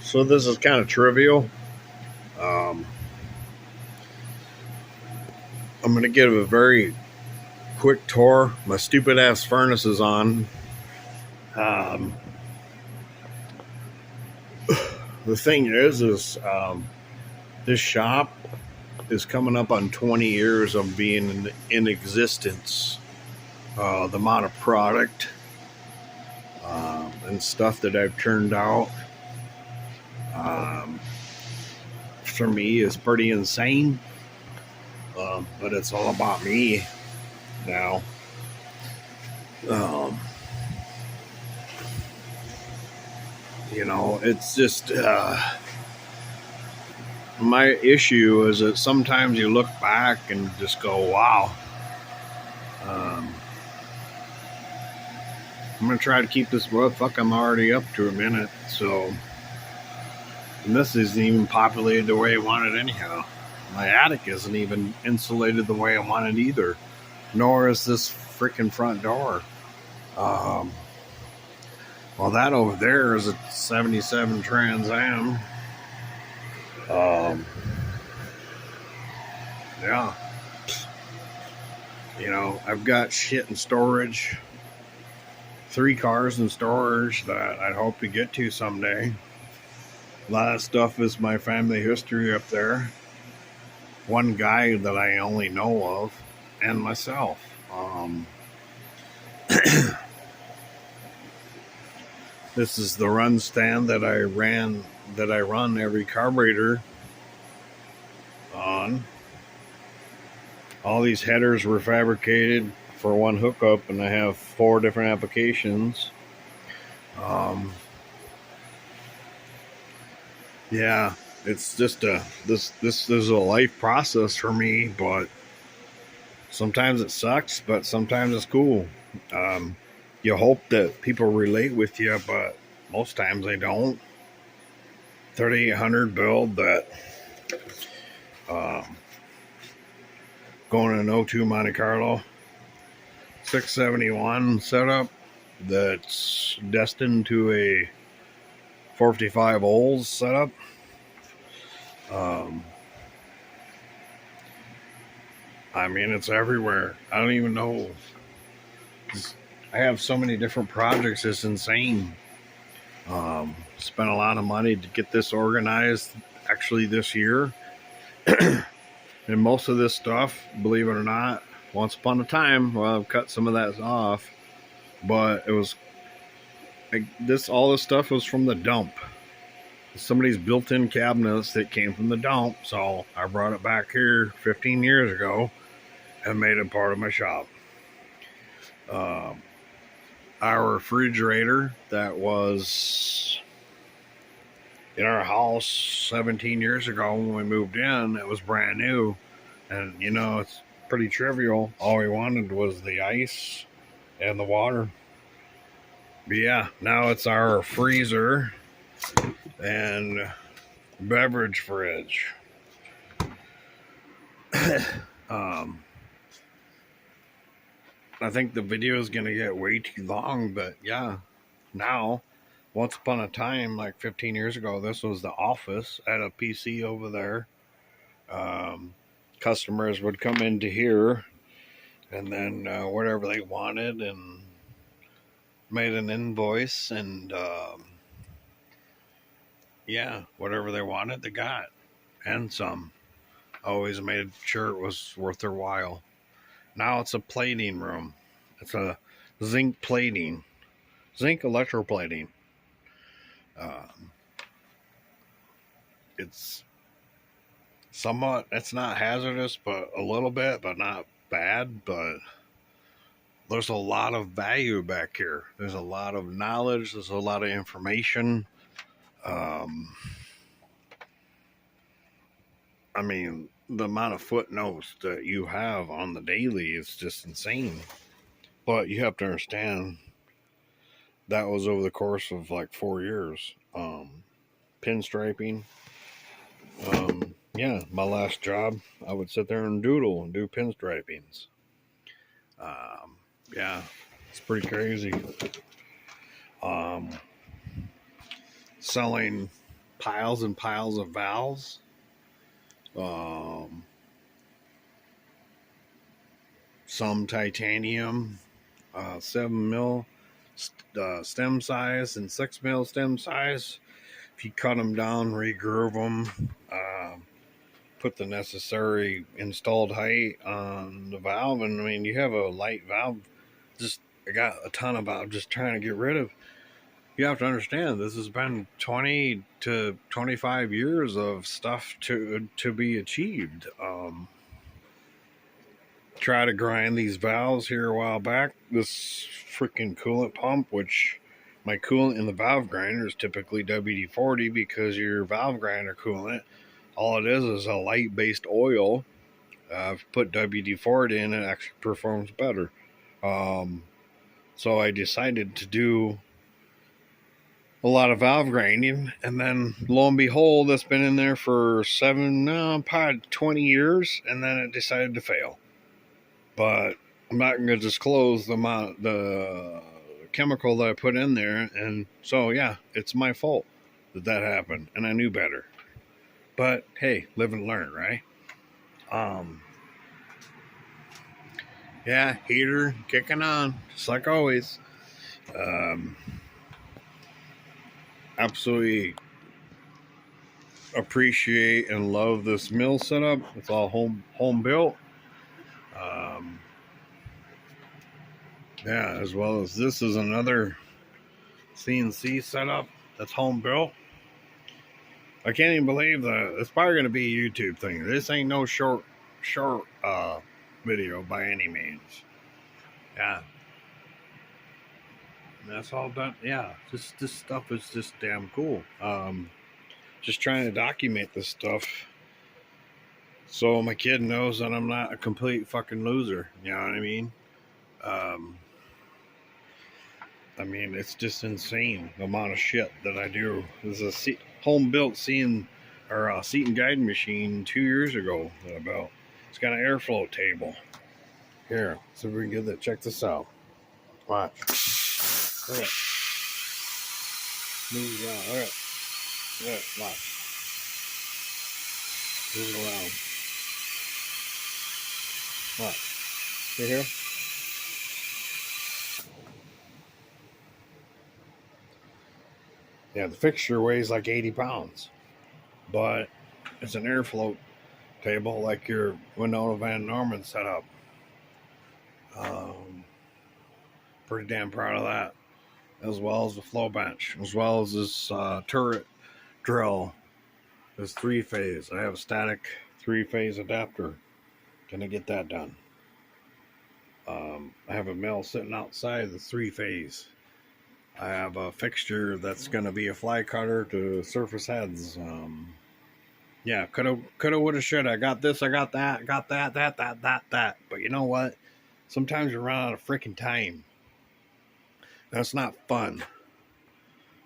So this is kind of trivial. Um, I'm going to give a very quick tour. My stupid ass furnace is on. Um, the thing is this shop is coming up on 20 years of being in existence. The amount of product and stuff that I've turned out um, for me is pretty insane. But it's all about me now. Um, it's just my issue is that sometimes you look back and just go, wow. Um, I'm going to try to keep this, well, fuck, I'm already up to a minute. So, and this isn't even populated the way I want it anyhow. My attic isn't even insulated the way I want it either, nor is this freaking front door. Um, well, that over there is a 77 Trans Am. Yeah. I've got shit in storage. 3 cars in storage that I hope to get to someday. A lot of stuff is my family history up there. One guy that I only know of, and myself. This is the run stand that I run every carburetor on. All these headers were fabricated for one hookup, and I have 4 different applications. Yeah, it's just this is a life process for me, but sometimes it sucks, but sometimes it's cool. You hope that people relate with you, but most times they don't. 3800 build that um, going in an 02 Monte Carlo 671 setup that's destined to a 455 Olds setup. I mean, it's everywhere. I don't even know. I have so many different projects. It's insane. Spent a lot of money to get this organized actually this year. And most of this stuff, believe it or not, once upon a time, well, I've cut some of that off, but it was all this stuff was from the dump. Somebody's built-in cabinets that came from the dump, so I brought it back here 15 years ago and made it part of my shop. Our refrigerator that was in our house 17 years ago when we moved in, it was brand new, and it's pretty trivial. All we wanted was the ice and the water. But yeah, now it's our freezer and beverage fridge. um, I think the video is going to get way too long, but yeah, now, once upon a time, like 15 years ago, this was the office. I had a PC over there. Customers would come into here and then whatever they wanted and made an invoice and yeah, whatever they wanted, they got, and some. Always made sure it was worth their while. Now it's a plating room. It's a zinc plating, zinc electroplating. Um, it's it's not hazardous, but a little bit, but not bad. But there's a lot of value back here. There's a lot of knowledge. There's a lot of information. Um, I mean, the amount of footnotes that you have on the daily is just insane. But you have to understand that was over the course of like 4 years. Pinstriping. Yeah, my last job, I would sit there and doodle and do pinstripings. Um, yeah, it's pretty crazy. Um, Selling piles and piles of valves. Um, some titanium, 7 mil stem size and 6 mil stem size. If you cut them down, regroove them, put the necessary installed height on the valve, and I mean, you have a light valve. Just I got a ton of valve just trying to get rid of. You have to understand this has been 20 to 25 years of stuff to be achieved. Try to grind these valves here a while back. This freaking coolant pump, which my coolant in the valve grinder is typically WD-40 because your valve grinder coolant, all it is a light-based oil. If you put WD-40 in, it actually performs better. So I decided to do a lot of valve grinding, and then lo and behold, it's been in there for probably 20 years, and then it decided to fail. But I'm not going to disclose the chemical that I put in there, and so yeah, it's my fault that happened, and I knew better. But hey, live and learn, right? Yeah, heater kicking on, just like always. Absolutely appreciate and love this mill setup. It's all home built. Yeah, as well as this is another CNC setup that's home built. I can't even believe that it's probably going to be a YouTube thing. This ain't no short video by any means. Yeah, and that's all done. Yeah, this stuff is just damn cool. Just trying to document this stuff so my kid knows that I'm not a complete fucking loser. You know what I mean? I mean, it's just insane the amount of shit that I do. This is a home built seat and guide machine 2 years ago that I built. It's got an airflow table. Here, so we can get that. Check this out. Watch. Look at it. Move it around. Look at it. Look at it. Watch. Move it around. Watch. See here? Yeah, the fixture weighs like 80 pounds, but it's an airflow table like your Winona Van Norman setup. Pretty damn proud of that, as well as the flow bench, as well as this turret drill. This 3-phase. I have a static 3-phase adapter. Gonna get that done. I have a mill sitting outside the 3-phase. I have a fixture that's gonna be a fly cutter to surface heads. Yeah, coulda, woulda, shoulda. I got this, I got that, that. But you know what? Sometimes you run out of freaking time. That's not fun.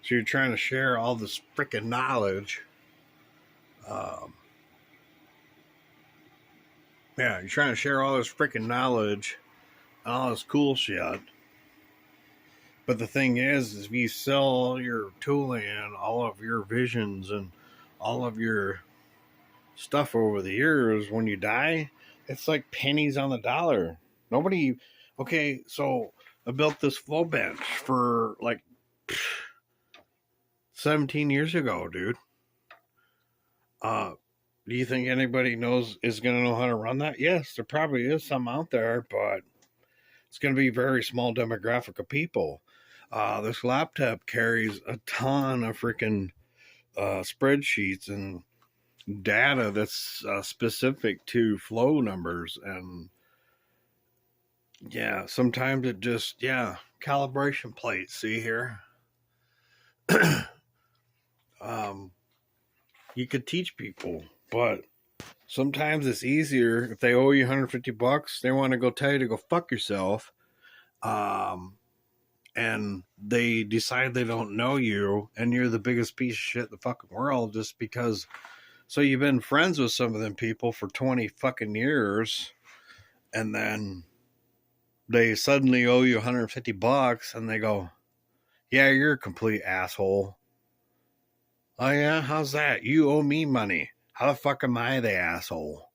So you're trying to share all this freaking knowledge. Yeah, you're trying to share all this freaking knowledge and all this cool shit. But the thing is if you sell all your tooling and all of your visions and all of your stuff over the years, when you die, it's like pennies on the dollar. Nobody. Okay, so I built this flow bench for like 17 years ago, dude. Do you think anybody is going to know how to run that? Yes, there probably is some out there, but it's going to be a very small demographic of people. This laptop carries a ton of freaking spreadsheets and data that's specific to flow numbers, and yeah, sometimes it just calibration plates. See here. You could teach people, but sometimes it's easier if they owe you 150 bucks, they want to go tell you to go fuck yourself. And they decide they don't know you and you're the biggest piece of shit in the fucking world just because. So you've been friends with some of them people for 20 fucking years, and then they suddenly owe you 150 bucks and they go, yeah, you're a complete asshole. Oh, yeah? How's that? You owe me money. How the fuck am I the asshole?